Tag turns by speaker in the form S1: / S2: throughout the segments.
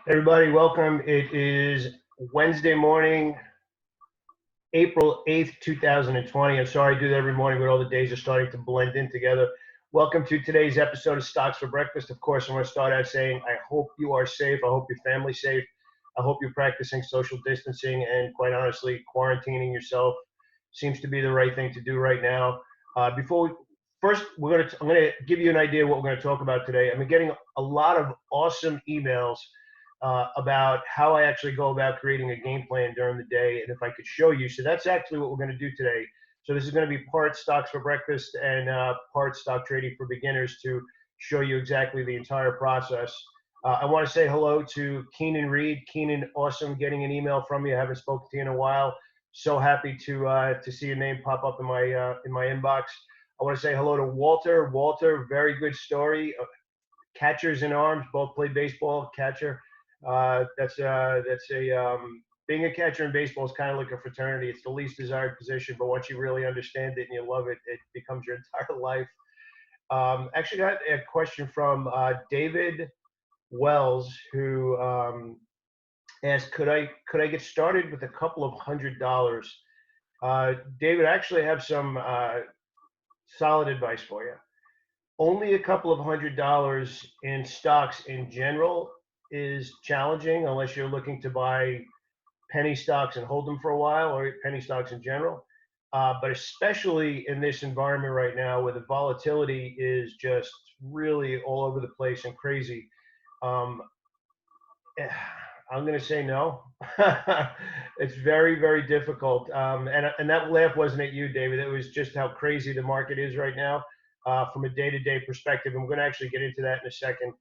S1: Everybody, welcome. It is Wednesday morning, April 8th, 2020. I'm sorry I do that every morning, but all the days are starting to blend in together. Welcome to today's episode of Stocks for Breakfast. Of course, I want to start out saying I hope you are safe. I hope your family's safe. I hope you're practicing social distancing and, quite honestly, quarantining yourself seems to be the right thing to do right now. Before we First, I'm going to give you an idea of what we're going to talk about today. I've been getting a lot of awesome emails about how I actually go about creating a game plan during the day, and if I could show you. So that's actually what we're going to do today. So this is going to be part stocks for breakfast and part stock trading for beginners to show you exactly the entire process. I want to say hello to Keenan Reed. Keenan, awesome getting an email from you. I haven't spoken to you in a while. So happy to see your name pop up in my inbox. I want to say hello to Walter. Walter, very good story. Catchers in arms, both play baseball. Catcher. Being a catcher in baseball is kind of like a fraternity. It's the least desired position, but once you really understand it and you love it, it becomes your entire life. Actually, got a question from David Wells, who asked, "Could I get started with a couple of $100?" David, I actually have some solid advice for you. Only a couple of $100 in stocks in general is challenging unless you're looking to buy penny stocks and hold them for a while, or penny stocks in general. But especially in this environment right now where the volatility is just really all over the place and crazy, um, I'm going to say no. It's very, very difficult. And that laugh wasn't at you, David. It was just how crazy the market is right now from a day-to-day perspective. I'm going to actually get into that in a second.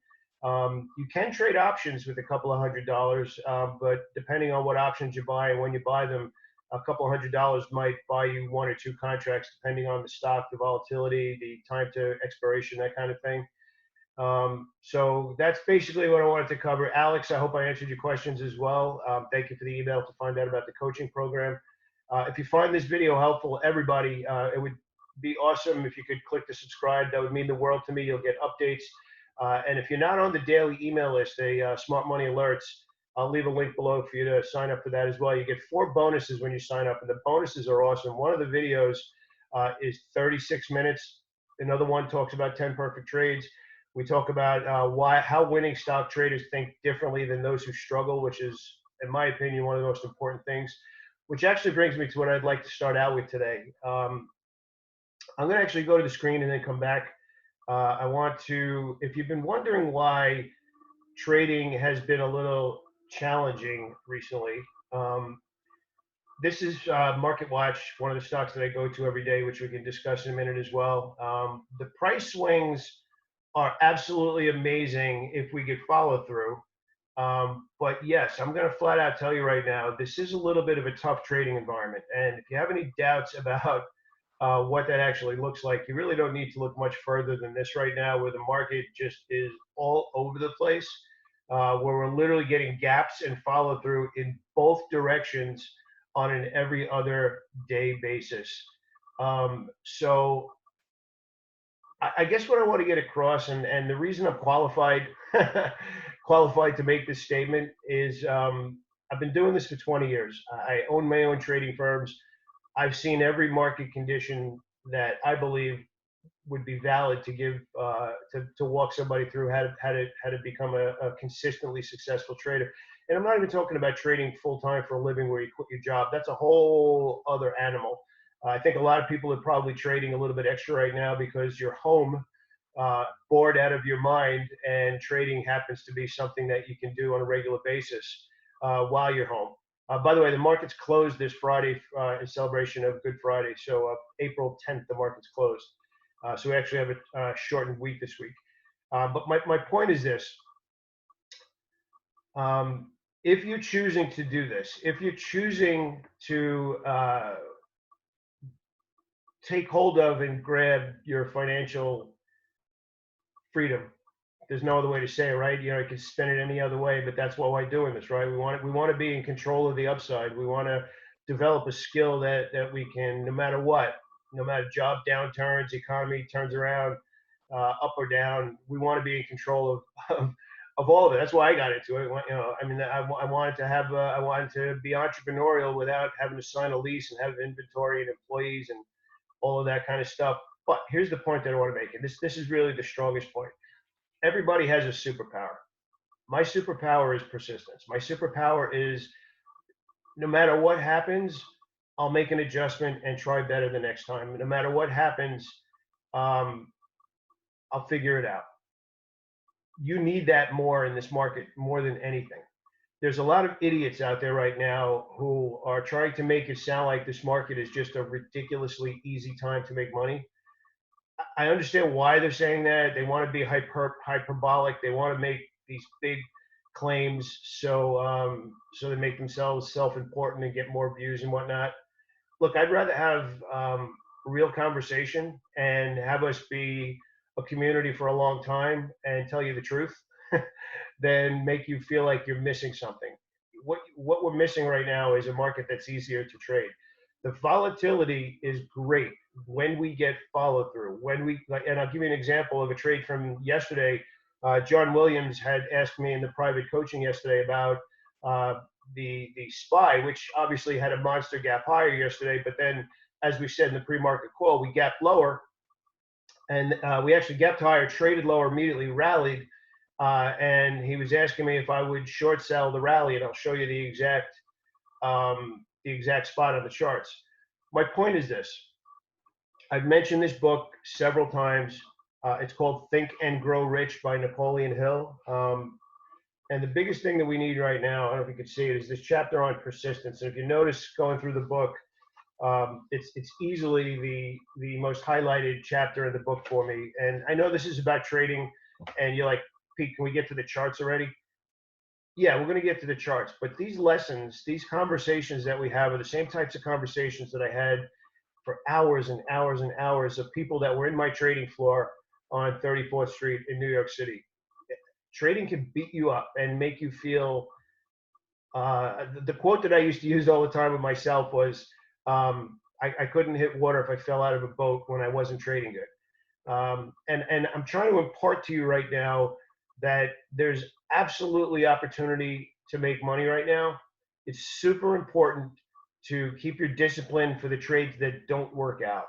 S1: You can trade options with a couple of $100, but depending on what options you buy and when you buy them, a couple of $100 might buy you one or two contracts, depending on the stock, the volatility, the time to expiration, that kind of thing. So that's basically what I wanted to cover. Alex, I hope I answered your questions as well. Thank you for the email to find out about the coaching program. If you find this video helpful, everybody, it would be awesome if you could click the subscribe. That would mean the world to me. You'll get updates. And if you're not on the daily email list, Smart Money Alerts, I'll leave a link below for you to sign up for that as well. You get 4 bonuses when you sign up, and the bonuses are awesome. One of the videos is 36 minutes. Another one talks about 10 perfect trades. We talk about how winning stock traders think differently than those who struggle, which is, in my opinion, one of the most important things. Which actually brings me to what I'd like to start out with today. I'm going to actually go to the screen and then come back. I want to, if you've been wondering why trading has been a little challenging recently, this is Market Watch, one of the stocks that I go to every day, which we can discuss in a minute as well. The price swings are absolutely amazing if we could follow through. But yes, I'm going to flat out tell you right now, this is a little bit of a tough trading environment. And if you have any doubts about what that actually looks like, you really don't need to look much further than this right now, where the market just is all over the place, where we're literally getting gaps and follow through in both directions on an every other day basis. So I guess what I want to get across, and the reason I'm qualified qualified to make this statement is I've been doing this for 20 years. I own my own trading firms. I've seen every market condition that I believe would be valid to give to walk somebody through how to become a consistently successful trader. And I'm not even talking about trading full time for a living where you quit your job. That's a whole other animal. I think a lot of people are probably trading a little bit extra right now because you're home, bored out of your mind, and trading happens to be something that you can do on a regular basis while you're home. By the way, the market's closed this Friday in celebration of Good Friday. So April 10th, the market's closed. So we actually have a shortened week this week. But my point is this. If you're choosing to do this, if you're choosing to take hold of and grab your financial freedom, there's no other way to say it, right? You know, you can spend it any other way, but that's why we're doing this, right? We want to be in control of the upside. We want to develop a skill that we can, no matter what, no matter job downturns, economy turns around, up or down, we want to be in control of all of it. That's why I got into it. You know, I mean, I wanted to have, I wanted to be entrepreneurial without having to sign a lease and have inventory and employees and all of that kind of stuff. But here's the point that I want to make, and this is really the strongest point. Everybody has a superpower. My superpower is persistence. My superpower is no matter what happens, I'll make an adjustment and try better the next time. No matter what happens, um, I'll figure it out. You need that more in this market more than anything. There's a lot of idiots out there right now who are trying to make it sound like this market is just a ridiculously easy time to make money. I understand why they're saying that. They want to be hyperbolic. They want to make these big claims so they make themselves self-important and get more views and whatnot. Look, I'd rather have a real conversation and have us be a community for a long time and tell you the truth than make you feel like you're missing something. What we're missing right now is a market that's easier to trade. The volatility is great when we get follow through. And I'll give you an example of a trade from yesterday. John Williams had asked me in the private coaching yesterday about the SPY, which obviously had a monster gap higher yesterday, but then, as we said in the pre-market call, we gapped lower, and we actually gapped higher, traded lower, immediately rallied, and he was asking me if I would short sell the rally, and I'll show you the exact spot on the charts. My point is this: I've mentioned this book several times. It's called Think and Grow Rich by Napoleon Hill. And the biggest thing that we need right now, I don't know if you can see it, is this chapter on persistence. And if you notice going through the book, it's easily the most highlighted chapter in the book for me. And I know this is about trading, and you're like, Pete, can we get to the charts already? Yeah, we're going to get to the charts. But these lessons, these conversations that we have are the same types of conversations that I had for hours and hours and hours of people that were in my trading floor on 34th Street in New York City. Trading can beat you up and make you feel. The quote that I used to use all the time with myself was, I couldn't hit water if I fell out of a boat when I wasn't trading good. And I'm trying to impart to you right now that there's absolutely opportunity to make money right now. It's super important to keep your discipline for the trades that don't work out,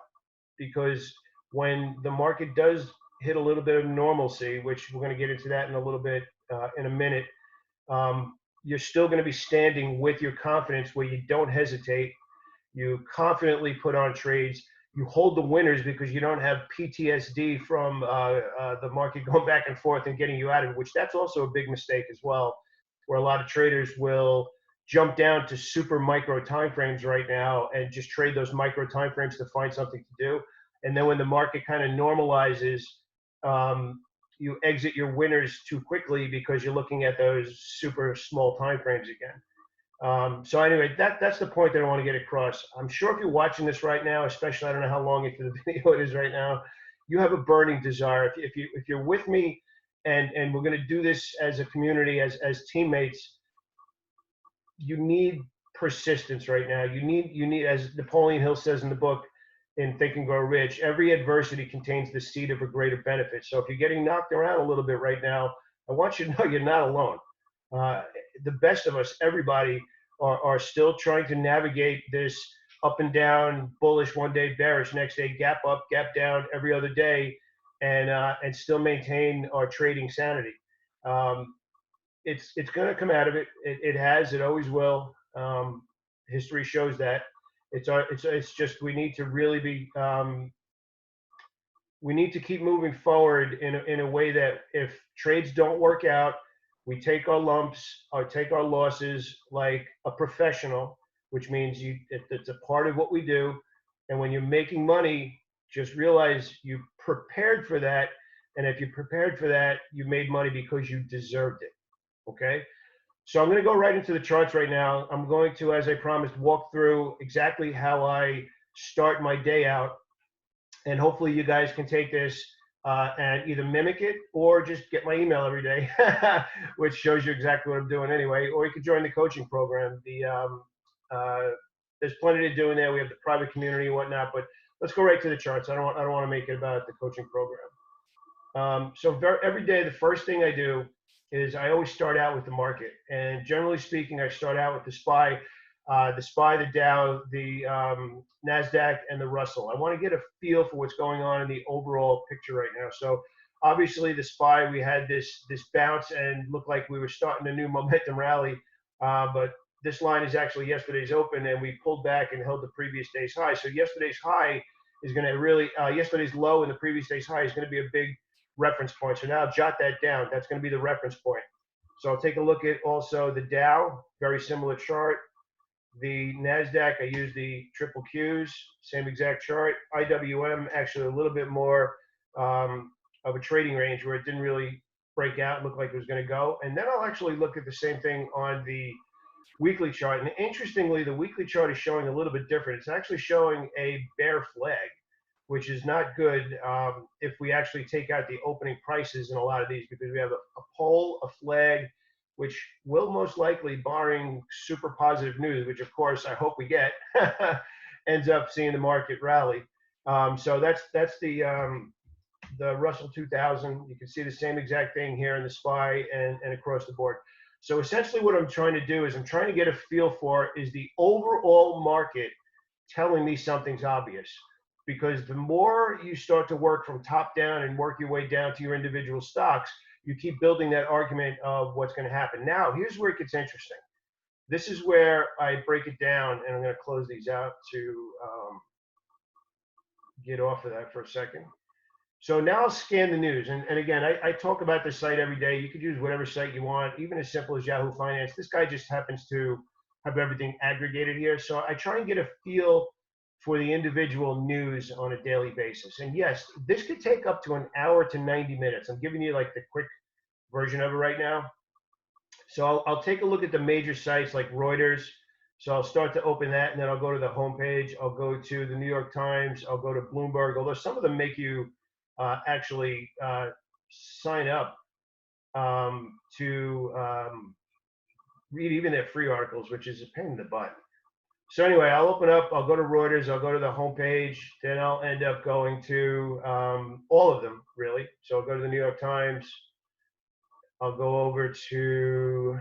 S1: because when the market does hit a little bit of normalcy, which we're going to get into that in a little bit in a minute, you're still going to be standing with your confidence where you don't hesitate. You confidently put on trades. You hold the winners because you don't have PTSD from the market going back and forth and getting you out of it, which that's also a big mistake as well, where a lot of traders will jump down to super micro timeframes right now and just trade those micro timeframes to find something to do. And then when the market kind of normalizes, you exit your winners too quickly because you're looking at those super small timeframes again. So anyway, that's the point that I want to get across. I'm sure if you're watching this right now, especially, I don't know how long into the video it is right now, you have a burning desire. If you're with me, and we're going to do this as a community, as teammates, you need persistence right now. You need, as Napoleon Hill says in the book, in Think and Grow Rich, every adversity contains the seed of a greater benefit. So if you're getting knocked around a little bit right now, I want you to know you're not alone. The best of us, everybody, are still trying to navigate this up and down, bullish one day, bearish next day, gap up, gap down every other day, and still maintain our trading sanity. It's going to come out of it. It has. It always will. History shows that. It's just we need to really be. We need to keep moving forward in a way that if trades don't work out, we take our lumps or take our losses like a professional, which means it's a part of what we do. And when you're making money, just realize you prepared for that. And if you prepared for that, you made money because you deserved it. Okay. So I'm going to go right into the charts right now. I'm going to, as I promised, walk through exactly how I start my day out. And hopefully you guys can take this and either mimic it or just get my email every day, which shows you exactly what I'm doing anyway. Or you could join the coaching program. There's plenty to do in there. We have the private community and whatnot, but let's go right to the charts. I don't want to make it about the coaching program. So every day, the first thing I do is I always start out with the market, and generally speaking, I start out with the SPY, the Dow, the Nasdaq, and the Russell. I want to get a feel for what's going on in the overall picture right now. So obviously, the SPY, we had this bounce and looked like we were starting a new momentum rally, but this line is actually yesterday's open, and we pulled back and held the previous day's high. So yesterday's high is going to really yesterday's low and the previous day's high is going to be a big reference point. So now jot that down. That's going to be the reference point. So I'll take a look at also the Dow, very similar chart. The NASDAQ, I use the triple Qs, same exact chart. IWM, actually a little bit more of a trading range where it didn't really break out and look like it was going to go. And then I'll actually look at the same thing on the weekly chart. And interestingly, the weekly chart is showing a little bit different. It's actually showing a bear flag, which is not good if we actually take out the opening prices in a lot of these, because we have a pole, a flag, which will most likely, barring super positive news, which of course I hope we get, ends up seeing the market rally. So that's the Russell 2000. You can see the same exact thing here in the SPY and across the board. So essentially what I'm trying to do is I'm trying to get a feel for, is the overall market telling me something's obvious? Because the more you start to work from top down and work your way down to your individual stocks, you keep building that argument of what's going to happen. Now, here's where it gets interesting. This is where I break it down, and I'm going to close these out to get off of that for a second. So now I'll scan the news. And again, I talk about this site every day. You could use whatever site you want, even as simple as Yahoo Finance. This guy just happens to have everything aggregated here. So I try and get a feel for the individual news on a daily basis. And yes, this could take up to an hour to 90 minutes. I'm giving you like the quick version of it right now. So I'll take a look at the major sites like Reuters. So I'll start to open that, and then I'll go to the homepage. I'll go to the New York Times. I'll go to Bloomberg, although some of them make you actually sign up to read even their free articles, which is a pain in the butt. So anyway, I'll open up, I'll go to Reuters, I'll go to the homepage, then I'll end up going to all of them, really. So I'll go to the New York Times, I'll go over to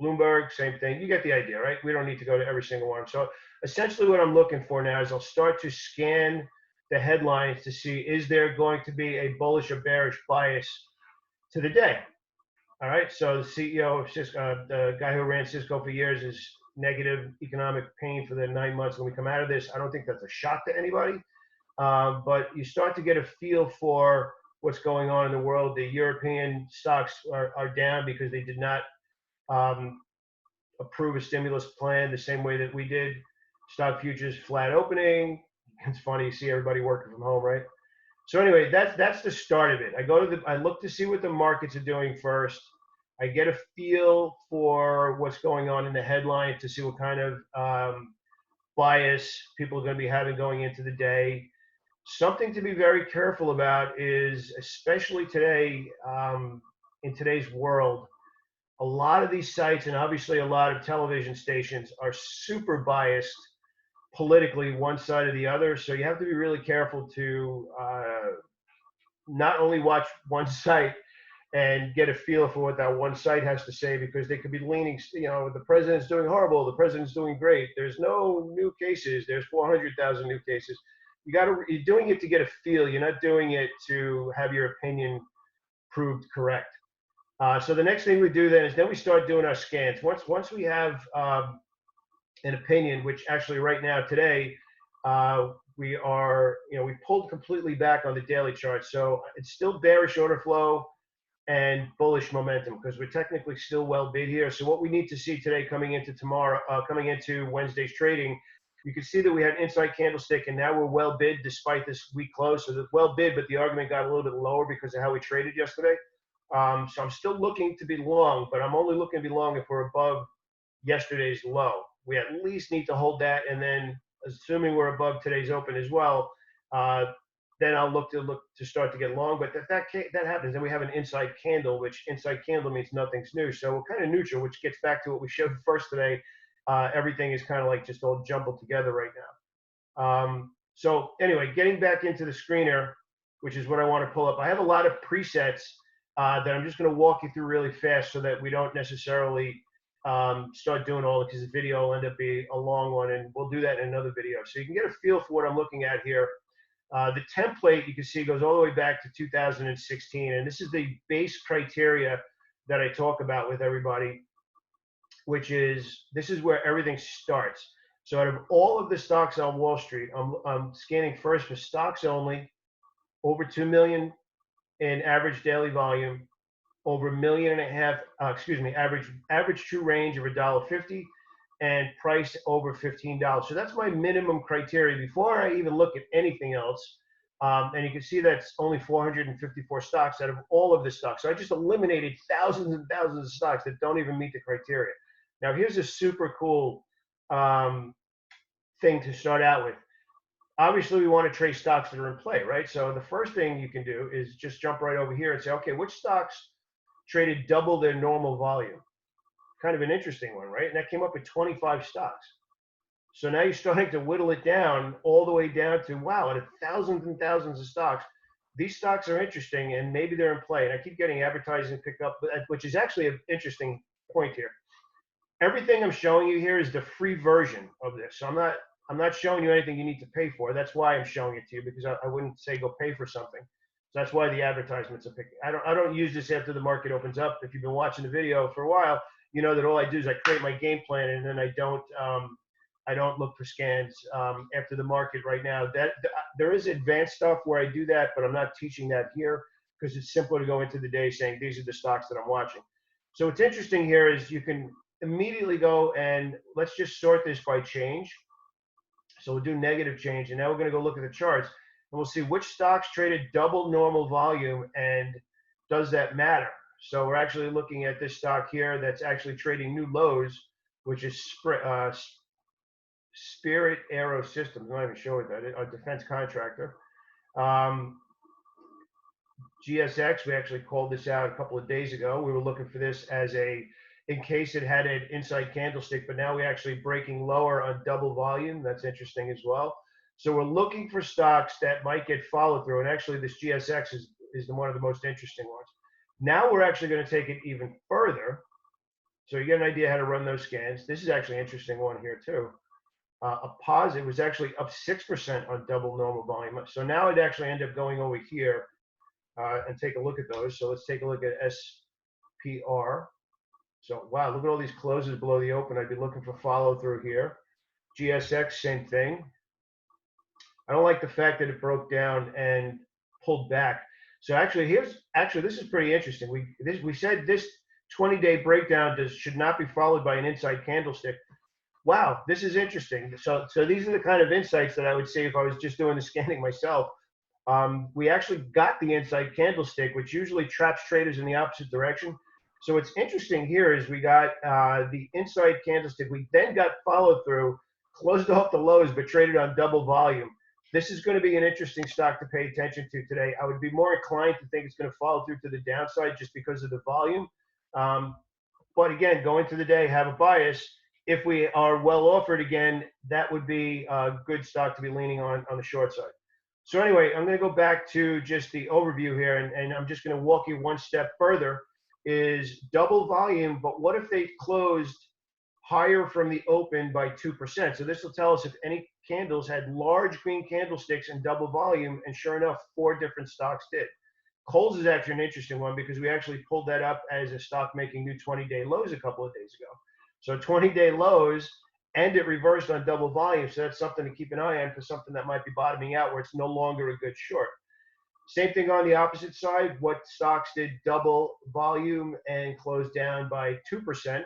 S1: Bloomberg, same thing. You get the idea, right? We don't need to go to every single one. So essentially what I'm looking for now is I'll start to scan the headlines to see, is there going to be a bullish or bearish bias to the day? All right, so the CEO of Cisco, the guy who ran Cisco for years, is negative economic pain for the 9 months when we come out of this. I don't think that's a shock to anybody, but you start to get a feel for what's going on in the world. The European stocks are down because they did not approve a stimulus plan the same way that we did. Stock futures flat opening. It's funny, you see everybody working from home, right? So anyway, that's the start of it. I look to see what the markets are doing first. I get a feel for what's going on in the headline to see what kind of bias people are going to be having going into the day. Something to be very careful about is, especially today, in today's world, a lot of these sites and obviously a lot of television stations are super biased politically, one side or the other. So you have to be really careful to not only watch one site and get a feel for what that one site has to say, because they could be leaning, the president's doing horrible, the president's doing great. There's no new cases. There's 400,000 new cases. You're doing it to get a feel. You're not doing it to have your opinion proved correct. So the next thing we do then is we start doing our scans. Once we have an opinion, which actually right now today, we pulled completely back on the daily chart. So it's still bearish order flow and bullish momentum, because we're technically still well bid here. So what we need to see today, coming into Wednesday's trading, you can see that we had an inside candlestick, and now we're well bid despite this weak close. So the well bid, but the argument got a little bit lower because of how we traded yesterday. So I'm still looking to be long, but I'm only looking to be long if we're above yesterday's low. We at least need to hold that, and then assuming we're above today's open as well, then I'll look to start to get long. But that happens, then we have an inside candle, which inside candle means nothing's new. So we're kind of neutral, which gets back to what we showed first today. Everything is kind of like just all jumbled together right now. So anyway, getting back into the screener, which is what I want to pull up. I have a lot of presets that I'm just going to walk you through really fast so that we don't necessarily start doing all it, because the video will end up being a long one, and we'll do that in another video. So you can get a feel for what I'm looking at here. The template, you can see, goes all the way back to 2016, and this is the base criteria that I talk about with everybody, which is, this is where everything starts. So out of all of the stocks on Wall Street, I'm scanning first for stocks only, over 2 million in average daily volume, over $1.5 million, average true range of $1.50, and price over $15. So that's my minimum criteria before I even look at anything else. And you can see that's only 454 stocks out of all of the stocks. So I just eliminated thousands and thousands of stocks that don't even meet the criteria. Now, here's a super cool thing to start out with. Obviously, we want to trace stocks that are in play, right? So the first thing you can do is just jump right over here and say, okay, which stocks traded double their normal volume? Kind of an interesting one, right? And that came up with 25 stocks. So now you're starting to whittle it down all the way down to, wow, out of thousands and thousands of stocks, these stocks are interesting and maybe they're in play. And I keep getting advertising pick up, which is actually an interesting point here. Everything I'm showing you here is the free version of this. So I'm not showing you anything you need to pay for. That's why I'm showing it to you, because I wouldn't say go pay for something. So that's why the advertisements are picking. I don't use this after the market opens up. If you've been watching the video for a while, you know that all I do is I create my game plan, and then I don't look for scans after the market right now. There is advanced stuff where I do that, but I'm not teaching that here because it's simpler to go into the day saying these are the stocks that I'm watching. So what's interesting here is you can immediately go and let's just sort this by change. So we'll do negative change, and now we're going to go look at the charts, and we'll see which stocks traded double normal volume, and does that matter? So we're actually looking at this stock here that's actually trading new lows, which is Spirit Aero Systems. I'm not even sure what that is. A defense contractor. GSX, we actually called this out a couple of days ago. We were looking for this as in case it had an inside candlestick, but now we're actually breaking lower on double volume. That's interesting as well. So we're looking for stocks that might get followed through, and actually this GSX is one of the most interesting ones. Now we're actually going to take it even further, so you get an idea how to run those scans. This is actually an interesting one here too. It was actually up 6% on double normal volume. So now I'd actually end up going over here and take a look at those. So let's take a look at SPR. So wow, look at all these closes below the open. I'd be looking for follow through here. GSX, same thing. I don't like the fact that it broke down and pulled back. So actually, this is pretty interesting. We said this 20-day breakdown should not be followed by an inside candlestick. Wow, this is interesting. So these are the kind of insights that I would say if I was just doing the scanning myself. We actually got the inside candlestick, which usually traps traders in the opposite direction. So what's interesting here is we got the inside candlestick. We then got follow through, closed off the lows, but traded on double volume. This is going to be an interesting stock to pay attention to today. I would be more inclined to think it's going to follow through to the downside just because of the volume. But again, going through the day, have a bias. If we are well offered again, that would be a good stock to be leaning on the short side. So anyway, I'm going to go back to just the overview here, and I'm just going to walk you one step further. Is double volume, but what if they closed higher from the open by 2%? So this will tell us if any candles had large green candlesticks and double volume, and sure enough, 4 different stocks did. Kohl's is actually an interesting one because we actually pulled that up as a stock making new 20-day lows a couple of days ago. So 20-day lows, and it reversed on double volume. So that's something to keep an eye on for something that might be bottoming out where it's no longer a good short. Same thing on the opposite side. What stocks did double volume and closed down by 2%?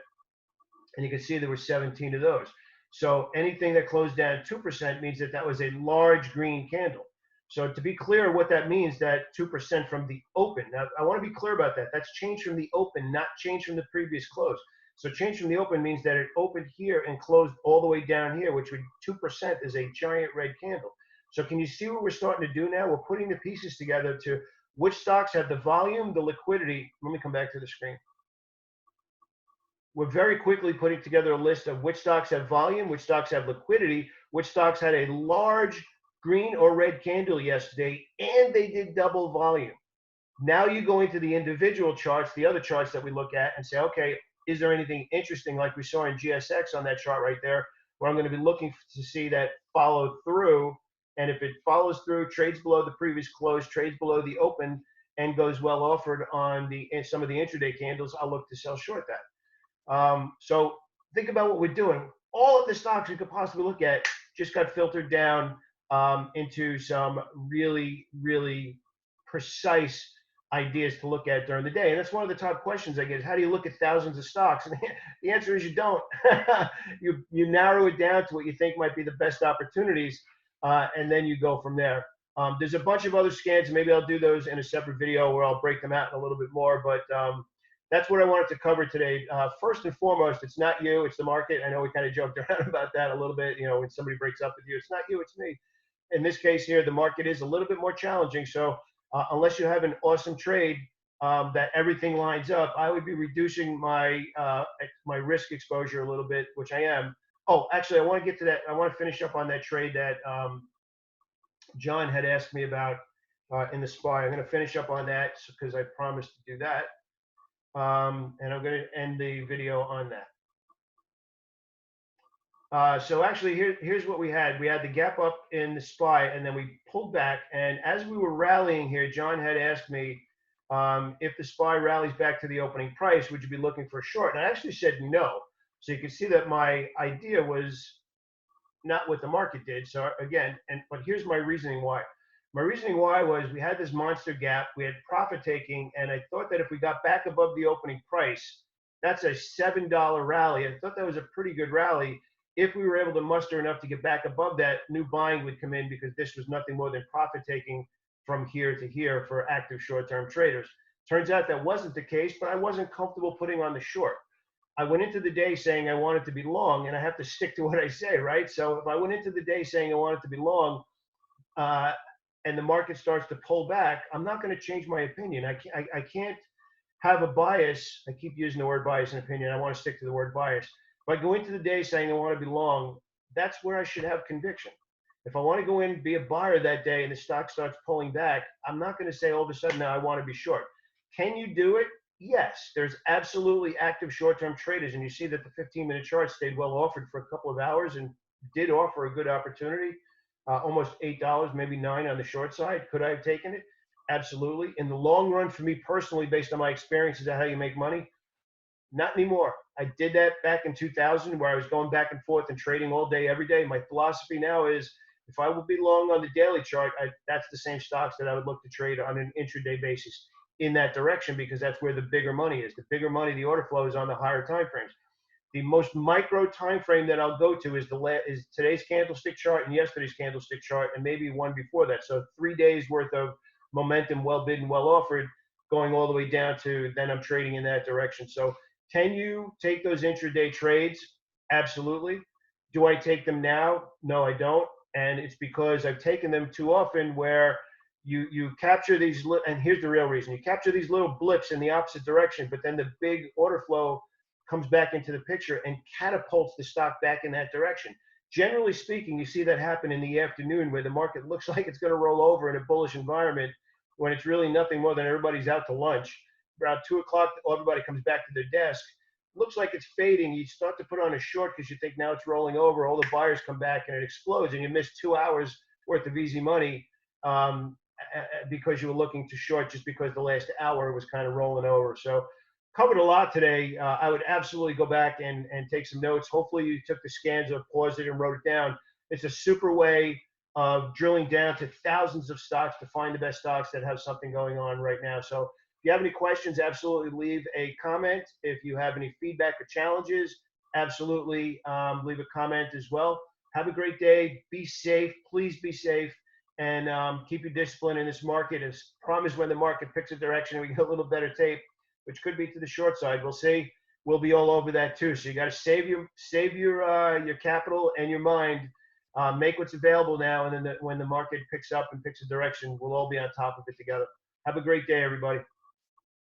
S1: And you can see there were 17 of those. So anything that closed down 2% means that was a large green candle. So to be clear, what that means, that 2% from the open. Now, I want to be clear about that. That's change from the open, not change from the previous close. So change from the open means that it opened here and closed all the way down here, which would 2% is a giant red candle. So can you see what we're starting to do now? We're putting the pieces together to which stocks have the volume, the liquidity. Let me come back to the screen. We're very quickly putting together a list of which stocks have volume, which stocks have liquidity, which stocks had a large green or red candle yesterday, and they did double volume. Now you go into the individual charts, the other charts that we look at, and say, okay, is there anything interesting like we saw in GSX on that chart right there, where I'm going to be looking to see that follow through. And if it follows through, trades below the previous close, trades below the open, and goes well offered on some of the intraday candles, I'll look to sell short that. So think about what we're doing. All of the stocks you could possibly look at just got filtered down into some really, really precise ideas to look at during the day. And that's one of the top questions I get is, how do you look at thousands of stocks? And the answer is you don't. you narrow it down to what you think might be the best opportunities, and then you go from there. There's a bunch of other scans. Maybe I'll do those in a separate video where I'll break them out in a little bit more. But that's what I wanted to cover today. First and foremost, it's not you, it's the market. I know we kind of joked around about that a little bit. You know, when somebody breaks up with you, it's not you, it's me. In this case here, the market is a little bit more challenging. So unless you have an awesome trade that everything lines up, I would be reducing my my risk exposure a little bit, which I am. Oh, actually, I want to get to that. I want to finish up on that trade that John had asked me about in the SPY. I'm going to finish up on that because I promised to do that. And I'm going to end the video on that. So actually, here's what we had. We had the gap up in the SPY, and then we pulled back. And as we were rallying here, John had asked me if the SPY rallies back to the opening price, would you be looking for a short? And I actually said no. So you can see that my idea was not what the market did. So again, but here's my reasoning why. My reasoning why was we had this monster gap, we had profit taking, and I thought that if we got back above the opening price, that's a $7 rally. I thought that was a pretty good rally. If we were able to muster enough to get back above that, new buying would come in because this was nothing more than profit taking from here to here for active short-term traders. Turns out that wasn't the case, but I wasn't comfortable putting on the short. I went into the day saying I wanted to be long, and I have to stick to what I say, right? So if I went into the day saying I wanted to be long, and the market starts to pull back, I'm not going to change my opinion. I can't have a bias. I keep using the word bias and opinion. I want to stick to the word bias. If I go into the day saying I want to be long, that's where I should have conviction. If I want to go in and be a buyer that day and the stock starts pulling back, I'm not going to say all of a sudden now I want to be short. Can you do it? Yes. There's absolutely active short-term traders, and you see that the 15-minute chart stayed well offered for a couple of hours and did offer a good opportunity. Almost $8, maybe $9 on the short side. Could I have taken it? Absolutely. In the long run, for me personally, based on my experiences of how you make money, not anymore. I did that back in 2000 where I was going back and forth and trading all day, every day. My philosophy now is if I will be long on the daily chart, that's the same stocks that I would look to trade on an intraday basis in that direction because that's where the bigger money is. The bigger money, the order flow is on the higher time frames. The most micro time frame that I'll go to is today's candlestick chart and yesterday's candlestick chart and maybe one before that. So 3 days worth of momentum, well bid and well offered, going all the way down to then I'm trading in that direction. So can you take those intraday trades? Absolutely. Do I take them now? No, I don't. And it's because I've taken them too often where you capture these, and here's the real reason. You capture these little blips in the opposite direction, but then the big order flow comes back into the picture and catapults the stock back in that direction. Generally speaking, you see that happen in the afternoon where the market looks like it's going to roll over in a bullish environment when it's really nothing more than everybody's out to lunch. Around 2 o'clock, everybody comes back to their desk. Looks like it's fading. You start to put on a short because you think now it's rolling over. All the buyers come back and it explodes, and you miss 2 hours worth of easy money because you were looking to short just because the last hour was kind of rolling over. So covered a lot today. I would absolutely go back and take some notes. Hopefully you took the scans or paused it and wrote it down. It's a super way of drilling down to thousands of stocks to find the best stocks that have something going on right now. So if you have any questions, absolutely leave a comment. If you have any feedback or challenges, absolutely leave a comment as well. Have a great day. Be safe. Please be safe. And keep your discipline in this market. As promised, when the market picks a direction, we get a little better tape, which could be to the short side. We'll see. We'll be all over that too. So you got to save your capital and your mind. Make what's available now, and then when the market picks up and picks a direction, we'll all be on top of it together. Have a great day, everybody.